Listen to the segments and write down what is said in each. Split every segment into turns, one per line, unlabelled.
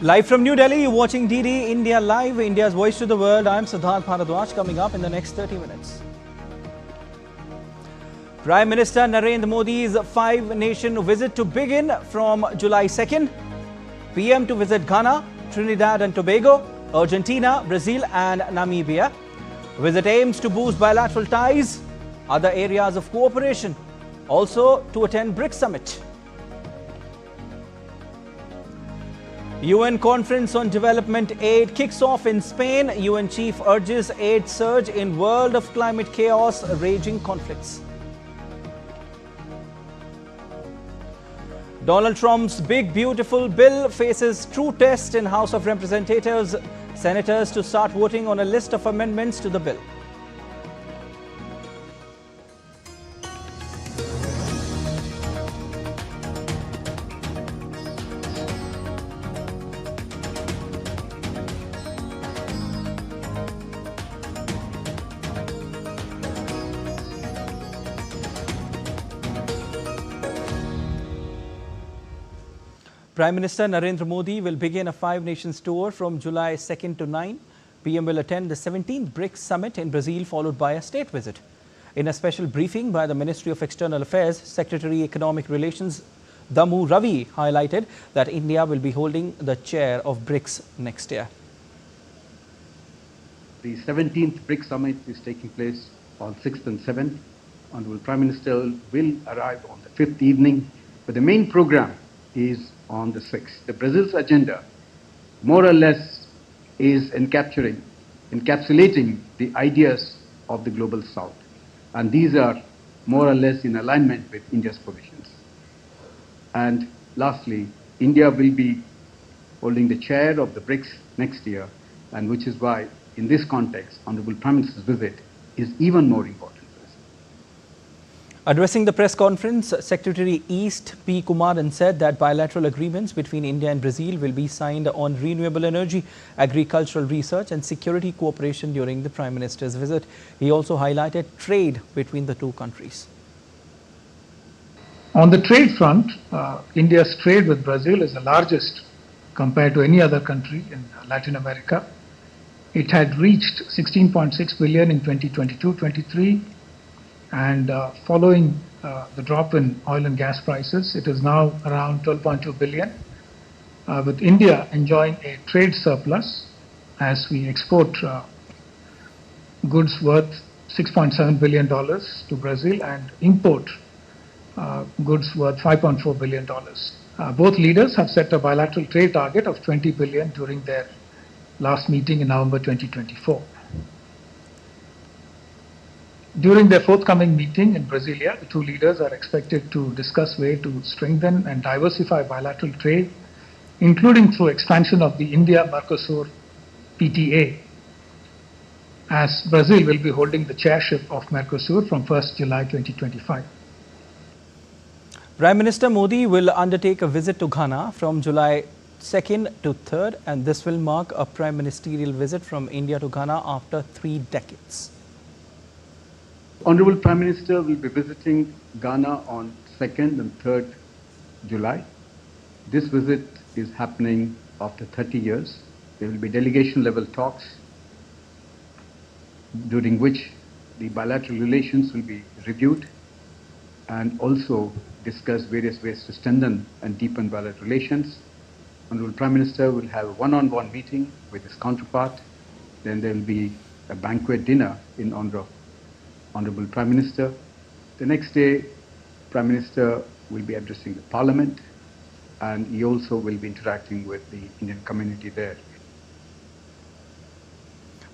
Live from New Delhi, you're watching DD India Live, India's voice to the world. I'm Siddharth Bharadwaj. Coming up in the next 30 minutes. Prime Minister Narendra Modi's five-nation visit to begin from July 2nd. PM to visit Ghana, Trinidad and Tobago, Argentina, Brazil and Namibia. Visit aims to boost bilateral ties, other areas of cooperation. Also to attend BRICS Summit. UN Conference on Development Aid kicks off in Spain. UN chief urges aid surge in world of climate chaos, raging conflicts. Donald Trump's big beautiful bill faces true test in House of Representatives. Senators to start voting on a list of amendments to the bill. Prime Minister Narendra Modi will begin a five-nations tour from July 2nd to 9. PM will attend the 17th BRICS Summit in Brazil, followed by a state visit. In a special briefing by the Ministry of External Affairs, Secretary Economic Relations Damu Ravi highlighted that India will be holding the chair of BRICS next year.
The 17th BRICS Summit is taking place on 6th and 7th. Honorable Prime Minister will arrive on the 5th evening, but the main program is on the 6th. The Brazil's agenda more or less is encapsulating the ideas of the Global South. And these are more or less in alignment with India's positions. And lastly, India will be holding the chair of the BRICS next year, and which is why, in this context, Honorable Prime Minister's visit is even more important.
Addressing the press conference, Secretary East P. Kumaran said that bilateral agreements between India and Brazil will be signed on renewable energy, agricultural research and security cooperation during the Prime Minister's visit. He also highlighted trade between the two countries.
On the trade front, India's trade with Brazil is the largest compared to any other country in Latin America. It had reached 16.6 billion in 2022-23. And following the drop in oil and gas prices, it is now around 12.2 billion, with India enjoying a trade surplus as we export goods worth $6.7 billion to Brazil and import goods worth $5.4 billion. Both leaders have set a bilateral trade target of 20 billion during their last meeting in November 2024. During their forthcoming meeting in Brasilia, the two leaders are expected to discuss ways to strengthen and diversify bilateral trade, including through expansion of the India-Mercosur PTA, as Brazil will be holding the chairship of Mercosur from 1st July 2025.
Prime Minister Modi will undertake a visit to Ghana from July 2nd to 3rd, and this will mark a prime ministerial visit from India to Ghana after 3 decades.
Honorable Prime Minister will be visiting Ghana on 2nd and 3rd July. This visit is happening after 30 years. There will be delegation-level talks during which the bilateral relations will be reviewed and also discuss various ways to strengthen and deepen bilateral relations. Honorable Prime Minister will have a one-on-one meeting with his counterpart. Then there will be a banquet dinner in honor of Honorable Prime Minister. The next day, Prime Minister will be addressing the Parliament, and he also will be interacting with the Indian community there.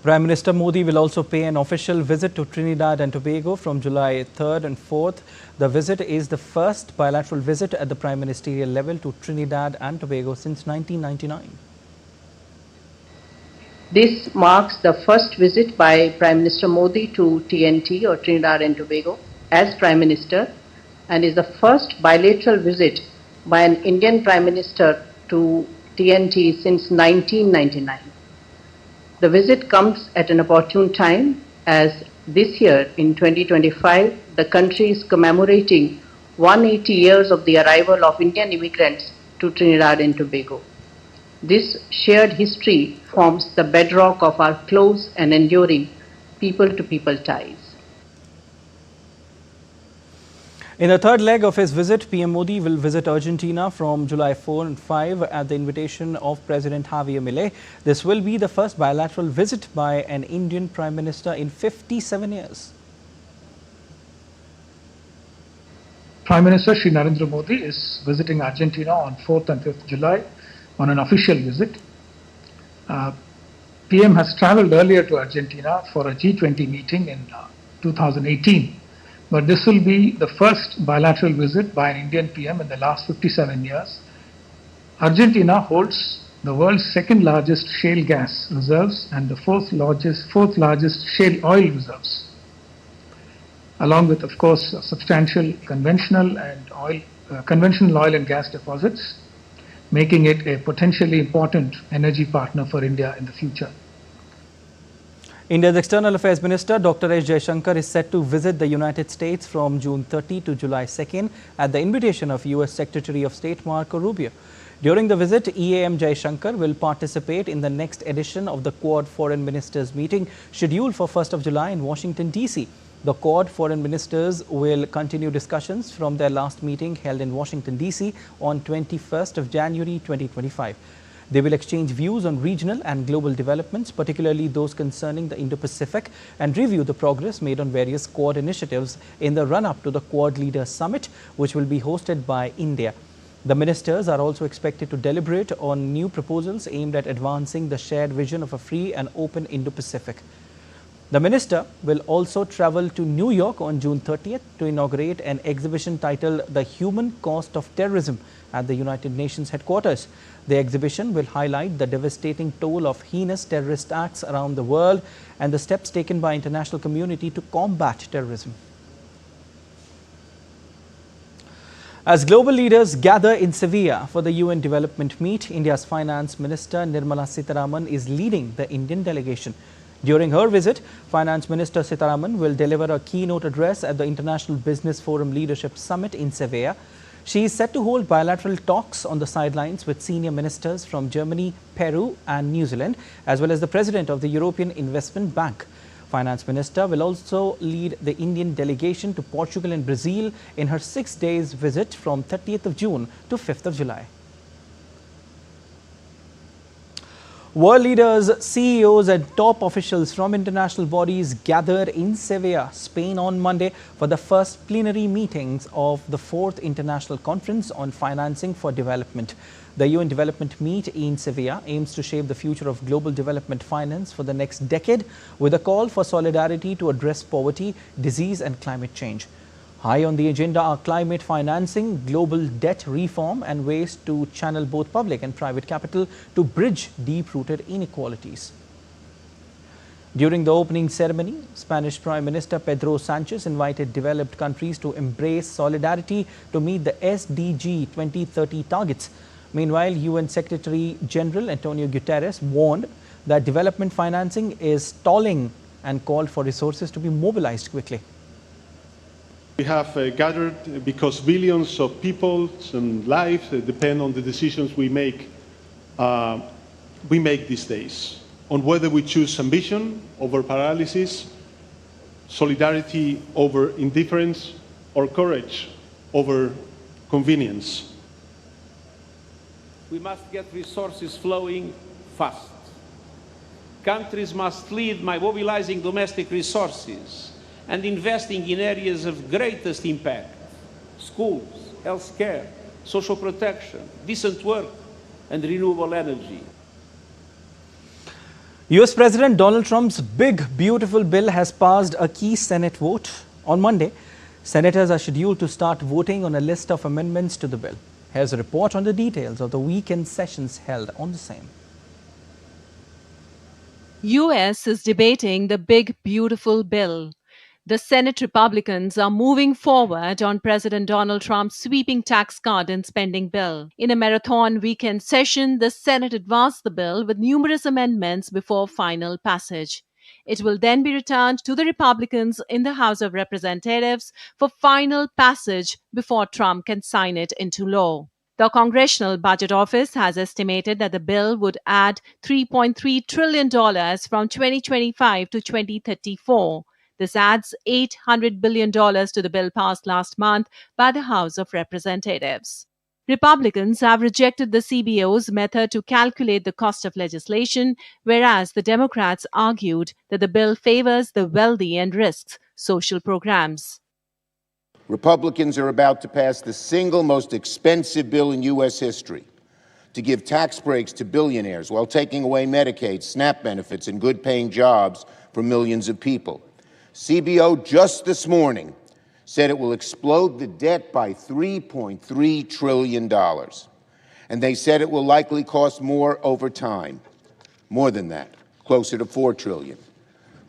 Prime Minister Modi will also pay an official visit to Trinidad and Tobago from July 3rd and 4th. The visit is the first bilateral visit at the prime ministerial level to Trinidad and Tobago since 1999.
This marks the first visit by Prime Minister Modi to TNT or Trinidad and Tobago as Prime Minister, and is the first bilateral visit by an Indian Prime Minister to TNT since 1999. The visit comes at an opportune time as this year in 2025 the country is commemorating 180 years of the arrival of Indian immigrants to Trinidad and Tobago. This shared history forms the bedrock of our close and enduring people-to-people ties.
In the third leg of his visit, PM Modi will visit Argentina from July 4 and 5 at the invitation of President Javier Milei. This will be the first bilateral visit by an Indian Prime Minister in 57 years.
Prime Minister Shri Narendra Modi is visiting Argentina on 4th and 5th July on an official visit. PM has traveled earlier to Argentina for a G20 meeting in 2018. But this will be the first bilateral visit by an Indian PM in the last 57 years. Argentina holds the world's second largest shale gas reserves and the fourth largest shale oil reserves, along with, of course, substantial conventional oil and gas deposits, making it a potentially important energy partner for India in the future.
India's External Affairs Minister Dr. S. Shankar is set to visit the United States from June 30 to July 2 at the invitation of U.S. Secretary of State Marco Rubio. During the visit, EAM Shankar will participate in the next edition of the Quad Foreign Ministers meeting scheduled for 1st of July in Washington, D.C. The Quad Foreign Ministers will continue discussions from their last meeting held in Washington, D.C. on 21st of January 2025. They will exchange views on regional and global developments, particularly those concerning the Indo-Pacific, and review the progress made on various Quad initiatives in the run-up to the Quad Leaders Summit, which will be hosted by India. The ministers are also expected to deliberate on new proposals aimed at advancing the shared vision of a free and open Indo-Pacific. The minister will also travel to New York on June 30th to inaugurate an exhibition titled The Human Cost of Terrorism at the United Nations headquarters. The exhibition will highlight the devastating toll of heinous terrorist acts around the world and the steps taken by international community to combat terrorism. As global leaders gather in Sevilla for the UN Development Meet, India's Finance Minister Nirmala Sitharaman is leading the Indian delegation. During her visit, Finance Minister Sitharaman will deliver a keynote address at the International Business Forum Leadership Summit in Sevilla. She is set to hold bilateral talks on the sidelines with senior ministers from Germany, Peru and New Zealand, as well as the President of the European Investment Bank. Finance Minister will also lead the Indian delegation to Portugal and Brazil in her 6 days visit from 30th of June to 5th of July. World leaders, CEOs and top officials from international bodies gathered in Sevilla, Spain on Monday for the first plenary meetings of the 4th International Conference on Financing for Development. The UN Development Meet in Sevilla aims to shape the future of global development finance for the next decade with a call for solidarity to address poverty, disease and climate change. High on the agenda are climate financing, global debt reform and ways to channel both public and private capital to bridge deep-rooted inequalities. During the opening ceremony, Spanish Prime Minister Pedro Sanchez invited developed countries to embrace solidarity to meet the SDG 2030 targets. Meanwhile, UN Secretary General Antonio Guterres warned that development financing is stalling and called for resources to be mobilized quickly.
We have gathered because billions of people's lives depend on the decisions we make these days, on whether we choose ambition over paralysis, solidarity over indifference, or courage over convenience.
We must get resources flowing fast. Countries must lead by mobilizing domestic resources and investing in areas of greatest impact: schools, healthcare, social protection, decent work, and renewable energy.
US President Donald Trump's big, beautiful bill has passed a key Senate vote. On Monday, senators are scheduled to start voting on a list of amendments to the bill. Here's a report on the details of the weekend sessions held on the same.
US is debating the big, beautiful bill. The Senate Republicans are moving forward on President Donald Trump's sweeping tax cut and spending bill. In a marathon weekend session, the Senate advanced the bill with numerous amendments before final passage. It will then be returned to the Republicans in the House of Representatives for final passage before Trump can sign it into law. The Congressional Budget Office has estimated that the bill would add $3.3 trillion from 2025 to 2034. This adds $800 billion to the bill passed last month by the House of Representatives. Republicans have rejected the CBO's method to calculate the cost of legislation, whereas the Democrats argued that the bill favors the wealthy and risks social programs.
Republicans are about to pass the single most expensive bill in U.S. history to give tax breaks to billionaires while taking away Medicaid, SNAP benefits, and good-paying jobs for millions of people. CBO just this morning said it will explode the debt by $3.3 trillion. And they said it will likely cost more over time. More than that, closer to $4 trillion.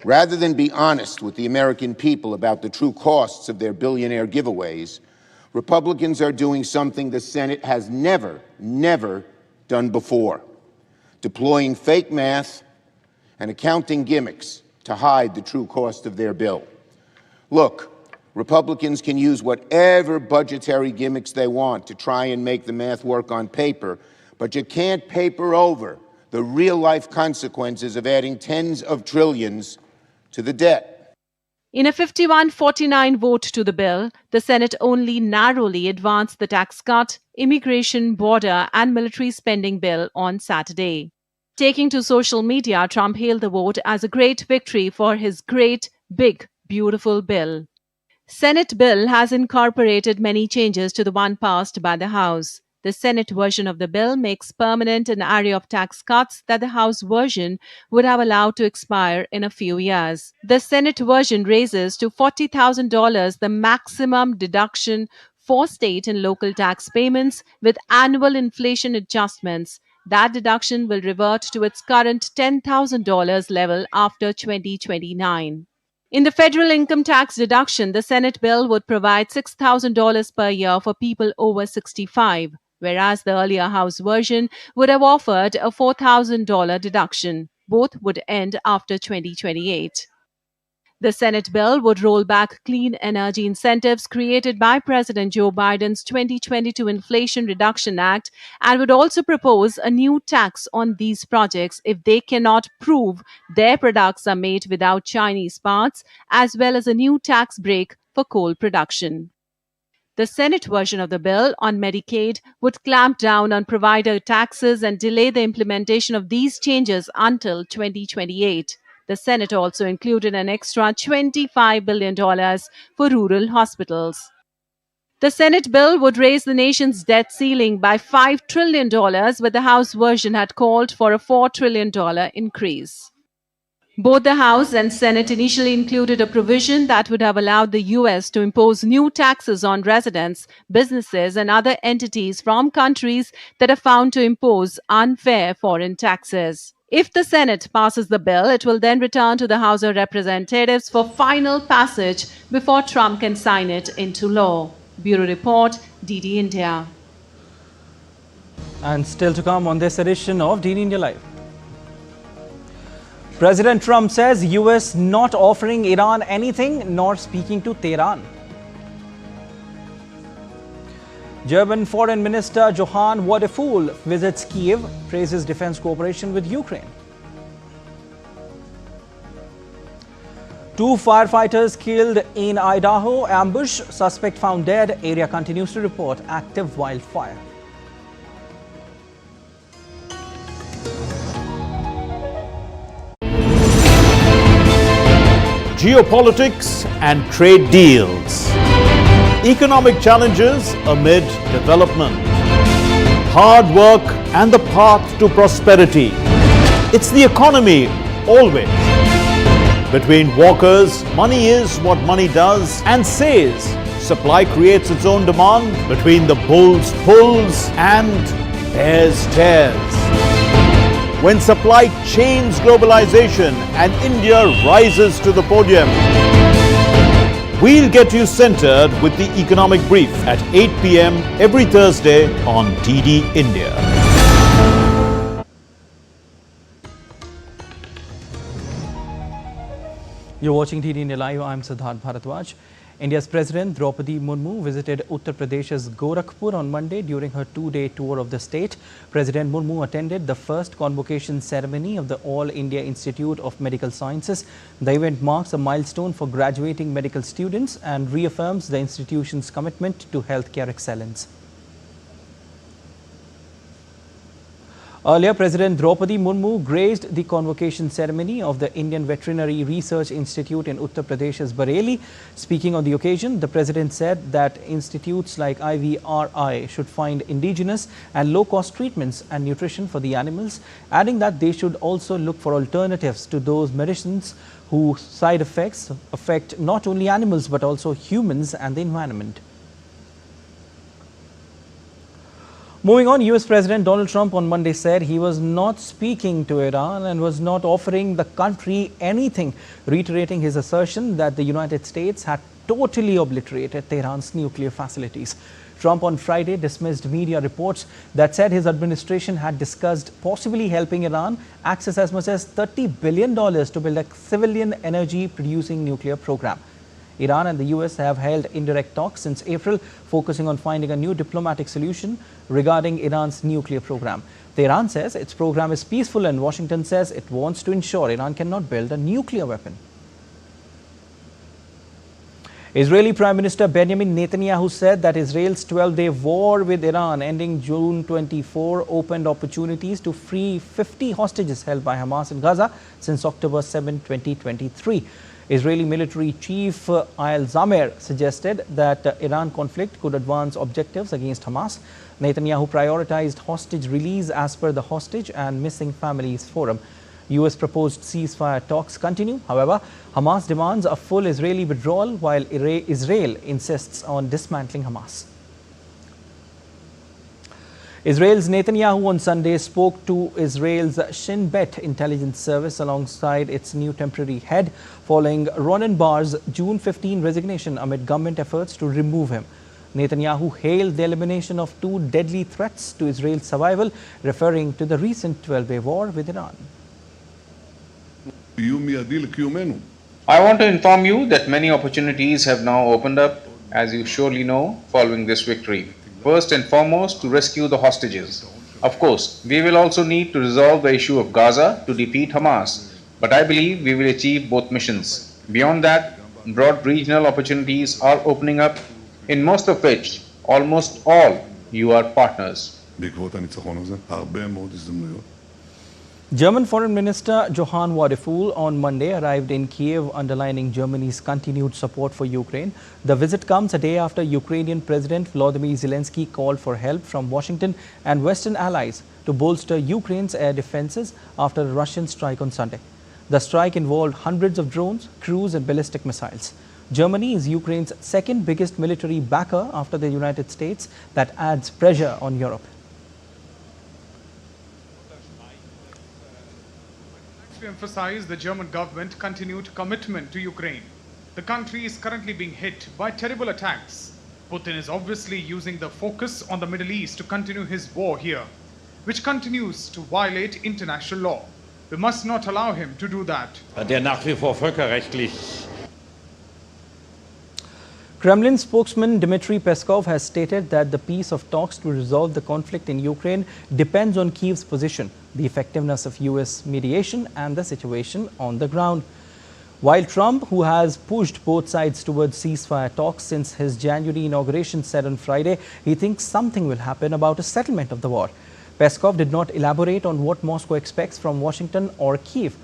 Rather than be honest with the American people about the true costs of their billionaire giveaways, Republicans are doing something the Senate has never done before, deploying fake math and accounting gimmicks to hide the true cost of their bill. Look, Republicans can use whatever budgetary gimmicks they want to try and make the math work on paper, but you can't paper over the real-life consequences of adding tens of trillions to the debt.
In a 51-49 vote to the bill, the Senate only narrowly advanced the tax cut, immigration, border, and military spending bill on Saturday. Taking to social media, Trump hailed the vote as a great victory for his great, big, beautiful bill. Senate bill has incorporated many changes to the one passed by the House. The Senate version of the bill makes permanent an array of tax cuts that the House version would have allowed to expire in a few years. The Senate version raises to $40,000 the maximum deduction for state and local tax payments with annual inflation adjustments. That deduction will revert to its current $10,000 level after 2029. In the federal income tax deduction, the Senate bill would provide $6,000 per year for people over 65, whereas the earlier House version would have offered a $4,000 deduction. Both would end after 2028. The Senate bill would roll back clean energy incentives created by President Joe Biden's 2022 Inflation Reduction Act and would also propose a new tax on these projects if they cannot prove their products are made without Chinese parts, as well as a new tax break for coal production. The Senate version of the bill on Medicaid would clamp down on provider taxes and delay the implementation of these changes until 2028. The Senate also included an extra $25 billion for rural hospitals. The Senate bill would raise the nation's debt ceiling by $5 trillion, but the House version had called for a $4 trillion increase. Both the House and Senate initially included a provision that would have allowed the U.S. to impose new taxes on residents, businesses, and other entities from countries that are found to impose unfair foreign taxes. If the Senate passes the bill, it will then return to the House of Representatives for final passage before Trump can sign it into law. Bureau Report, DD India.
And still to come on this edition of DD India Live. President Trump says US not offering Iran anything nor speaking to Tehran. German Foreign Minister Johann Wadephul visits Kiev, praises defense cooperation with Ukraine. 2 firefighters killed in Idaho ambush, suspect found dead, area continues to report active wildfire.
Geopolitics and trade deals. Economic challenges amid development. Hard work and the path to prosperity. It's the economy always. Between walkers, money is what money does and says. Supply creates its own demand. Between the bulls pulls and bears tears. When supply chains globalization and India rises to the podium. We'll get you centered with the Economic Brief at 8 p.m. every Thursday on DD India.
You're watching DD India Live. I'm Siddharth Bharadwaj. India's President Draadi Munmu visited Uttar Pradesh's Gorakhpur on Monday during her two-day tour of the state. President Munmu attended the first convocation ceremony of the All India Institute of Medical Sciences. The event marks a milestone for graduating medical students and reaffirms the institution's commitment to healthcare excellence. Earlier, President Draadi Munmu graced the convocation ceremony of the Indian Veterinary Research Institute in Uttar Pradesh's Bareilly. Speaking on the occasion, the President said that institutes like IVRI should find indigenous and low-cost treatments and nutrition for the animals, adding that they should also look for alternatives to those medicines whose side effects affect not only animals but also humans and the environment. Moving on, US President Donald Trump on Monday said he was not speaking to Iran and was not offering the country anything, reiterating his assertion that the United States had totally obliterated Tehran's nuclear facilities. Trump on Friday dismissed media reports that said his administration had discussed possibly helping Iran access as much as $30 billion to build a civilian energy producing nuclear program. Iran and the US have held indirect talks since April, focusing on finding a new diplomatic solution regarding Iran's nuclear program. Tehran says its program is peaceful and Washington says it wants to ensure Iran cannot build a nuclear weapon. Israeli Prime Minister Benjamin Netanyahu said that Israel's 12-day war with Iran ending June 24 opened opportunities to free 50 hostages held by Hamas in Gaza since October 7, 2023. Israeli military chief Ayal Zamer suggested that the Iran conflict could advance objectives against Hamas. Netanyahu prioritized hostage release as per the Hostage and Missing Families Forum. US proposed ceasefire talks continue. However, Hamas demands a full Israeli withdrawal while Israel insists on dismantling Hamas. Israel's Netanyahu on Sunday spoke to Israel's Shin intelligence service alongside its new temporary head following Ronen Bar's June 15 resignation amid government efforts to remove him. Netanyahu hailed the elimination of two deadly threats to Israel's survival, referring to the recent 12-day war with Iran.
I want to inform you that many opportunities have now opened up, as you surely know, following this victory. First and foremost, to rescue the hostages. Of course, we will also need to resolve the issue of Gaza to defeat Hamas, but I believe we will achieve both missions. Beyond that, broad regional opportunities are opening up, in most of which, almost all, you are partners.
German Foreign Minister Johann Wadephul on Monday arrived in Kiev, underlining Germany's continued support for Ukraine. The visit comes a day after Ukrainian President Volodymyr Zelensky called for help from Washington and Western allies to bolster Ukraine's air defenses after a Russian strike on Sunday. The strike involved hundreds of drones, cruise and ballistic missiles. Germany is Ukraine's second biggest military backer after the United States. That adds pressure on Europe.
To emphasize the German government continued commitment to Ukraine. The country is currently being hit by terrible attacks. Putin is obviously using the focus on the Middle East to continue his war here, which continues to violate international law. We must not allow him to do that.
Der nach wie vor völkerrechtlich.
Kremlin spokesman Dmitry Peskov has stated that the peace of talks to resolve the conflict in Ukraine depends on Kyiv's position, the effectiveness of US mediation and the situation on the ground. While Trump, who has pushed both sides towards ceasefire talks since his January inauguration, said on Friday he thinks something will happen about a settlement of the war. Peskov did not elaborate on what Moscow expects from Washington or Kyiv.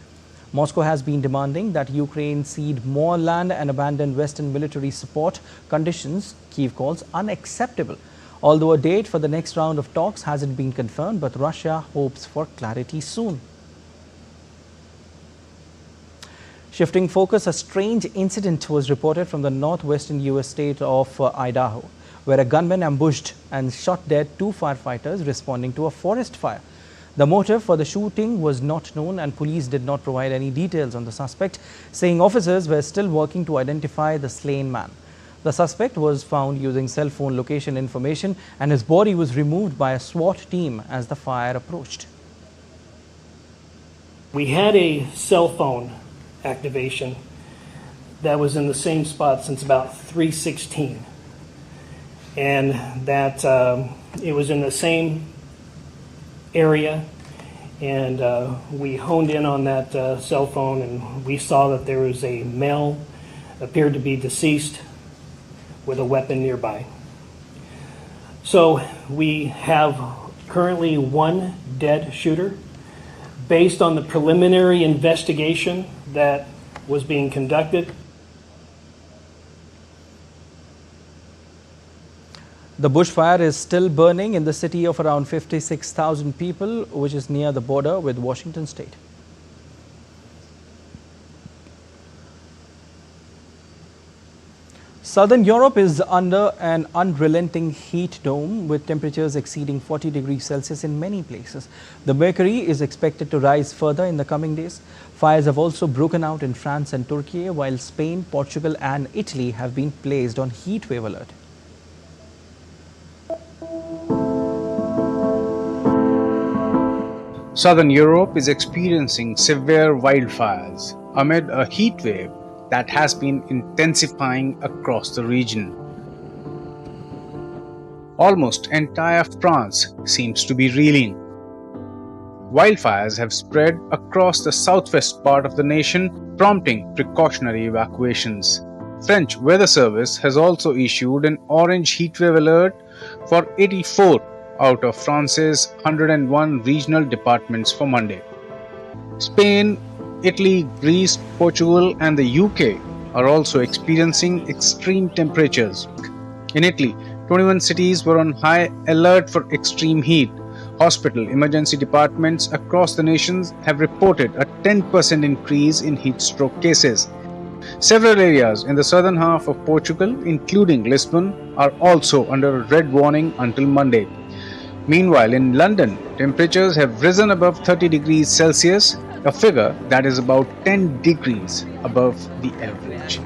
Moscow has been demanding that Ukraine cede more land and abandon Western military support, conditions Kyiv calls unacceptable. Although a date for the next round of talks hasn't been confirmed, but Russia hopes for clarity soon. Shifting focus, a strange incident was reported from the northwestern US state of Idaho, where a gunman ambushed and shot dead two firefighters responding to a forest fire. The motive for the shooting was not known and police did not provide any details on the suspect, saying officers were still working to identify the slain man. The suspect was found using cell phone location information and his body was removed by a SWAT team as the fire approached.
We had a cell phone activation that was in the same spot since about 316. And that it was in the same area, and we honed in on that cell phone, and we saw that there was a male, appeared to be deceased, with a weapon nearby. So we have currently one dead shooter. Based on the preliminary investigation that was being conducted,
the bushfire is still burning in the city of around 56,000 people, which is near the border with Washington state. Southern Europe is under an unrelenting heat dome with temperatures exceeding 40 degrees Celsius in many places. The mercury is expected to rise further in the coming days. Fires have also broken out in France and Turkey, while Spain, Portugal and Italy have been placed on heat wave alert.
Southern Europe is experiencing severe wildfires amid a heat wave that has been intensifying across the region. Almost entire France seems to be reeling. Wildfires have spread across the southwest part of the nation, prompting precautionary evacuations. French Weather Service has also issued an orange heatwave alert for 84 out of France's 101 regional departments for Monday. Spain, Italy, Greece, Portugal and the UK are also experiencing extreme temperatures. In Italy, 21 cities were on high alert for extreme heat. Hospital emergency departments across the nation have reported a 10% increase in heat stroke cases. Several areas in the southern half of Portugal, including Lisbon, are also under a red warning until Monday. Meanwhile, in London, temperatures have risen above 30 degrees Celsius, a figure that is about 10 degrees above the average.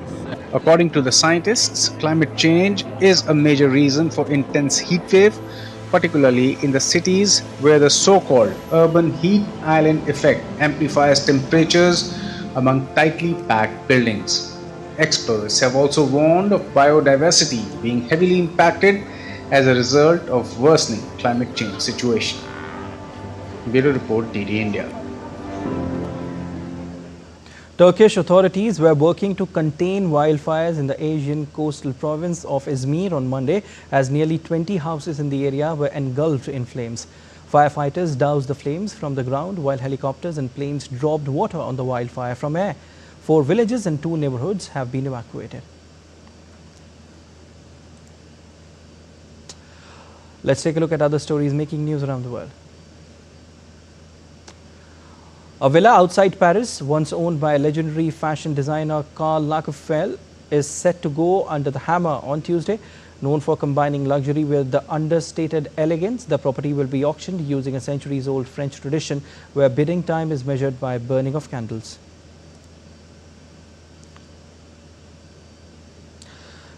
According to the scientists, climate change is a major reason for intense heat wave, particularly in the cities where the so-called urban heat island effect amplifies temperatures among tightly packed buildings. Experts have also warned of biodiversity being heavily impacted as a result of worsening climate change situation. Bureau Report, DD India.
Turkish authorities were working to contain wildfires in the Asian coastal province of Izmir on Monday, as nearly 20 houses in the area were engulfed in flames. Firefighters doused the flames from the ground, while helicopters and planes dropped water on the wildfire from air. 4 villages and 2 neighborhoods have been evacuated. Let's take a look at other stories making news around the world. A villa outside Paris, once owned by legendary fashion designer Karl Lagerfeld, is set to go under the hammer on Tuesday. Known for combining luxury with the understated elegance, the property will be auctioned using a centuries-old French tradition where bidding time is measured by burning of candles.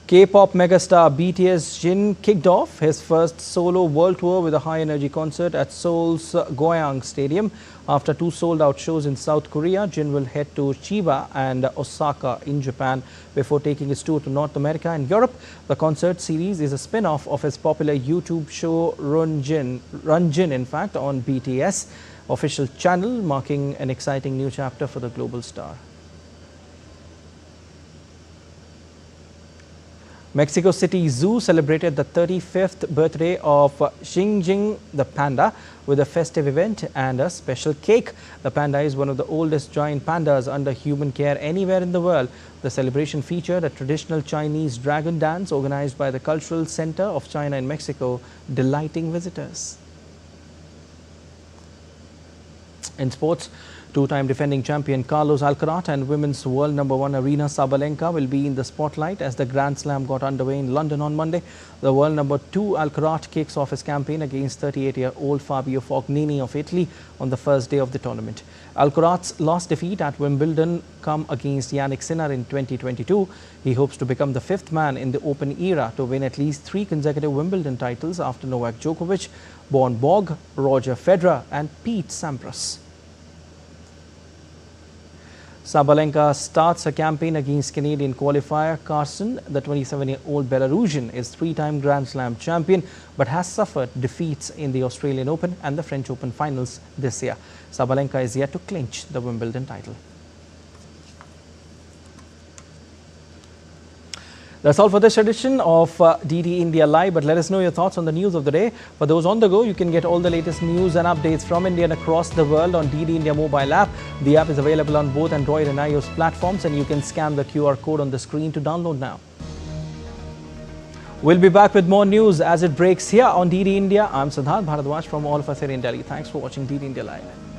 K-pop megastar BTS Shin kicked off his first solo world tour with a high-energy concert at Seoul's Goyang Stadium. After 2 sold-out shows in South Korea, Jin will head to Chiba and Osaka in Japan before taking his tour to North America and Europe. The concert series is a spin-off of his popular YouTube show Run Jin, in fact, on BTS official channel, marking an exciting new chapter for the global star. Mexico City Zoo celebrated the 35th birthday of Xinjing the panda with a festive event and a special cake. The panda is one of the oldest giant pandas under human care anywhere in the world. The celebration featured a traditional Chinese dragon dance organized by the Cultural Center of China in Mexico, delighting visitors. In sports, 2-time defending champion Carlos Alcaraz and women's world #1 Aryna Sabalenka will be in the spotlight as the Grand Slam got underway in London on Monday. The world #2 Alcaraz kicks off his campaign against 38-year-old Fabio Fognini of Italy on the first day of the tournament. Alcaraz's last defeat at Wimbledon come against Jannik Sinner in 2022. He hopes to become the 5th man in the Open era to win at least 3 consecutive Wimbledon titles after Novak Djokovic, Bjorn Borg, Roger Federer and Pete Sampras. Sabalenka starts her campaign against Canadian qualifier Carson. The 27-year-old Belarusian is three-time Grand Slam champion but has suffered defeats in the Australian Open and the French Open finals this year. Sabalenka is yet to clinch the Wimbledon title. That's all for this edition of DD India Live, but let us know your thoughts on the news of the day. For those on the go, you can get all the latest news and updates from India and across the world on DD India mobile app. The app is available on both Android and iOS platforms, and you can scan the QR code on the screen to download now. We'll be back with more news as it breaks here on DD India. I'm Siddharth Bharadwaj from all of us here in Delhi. Thanks for watching DD India Live.